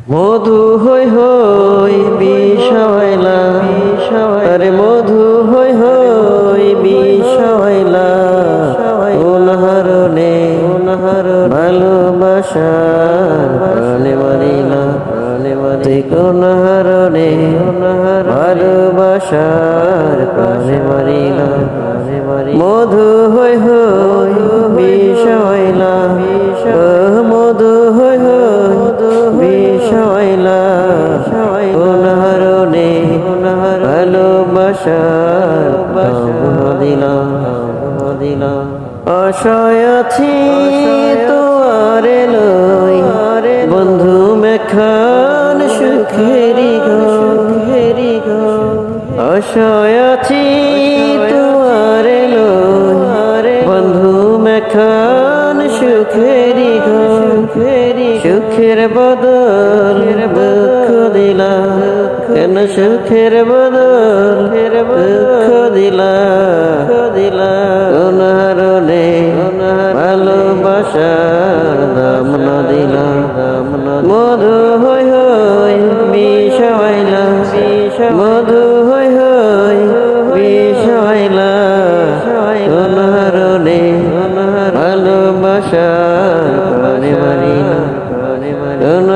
মধু হই হই বিষয়লা আরে মধু হই হই বিষয়লা উনহারণে ভালোবাসার প্রাণে মারিলা তুই কোন হারণে ভালোবাসার প্রাণে মারিলা মধু হই হই বিষয়লা মধু হই হই বিষয়লা কোন হারণে ভালোবাসার দিলা আশায় আছি তোয়ারে লই বন্ধু মেখান সুখেরি আশায় আছি তোয়ারে লই বন্ধু মেখান সুখেরি সুখের বদল দুঃখ দিলা কেন সুখের বদল দুঃখ দিলা কোন হারণে ভালোবাসার দাম না দিলা মধু হই হই বিষয়লা মধু হই হই বিষয়লা কোন হারণে ভালোবাসার প্রাণে মারিলা কোন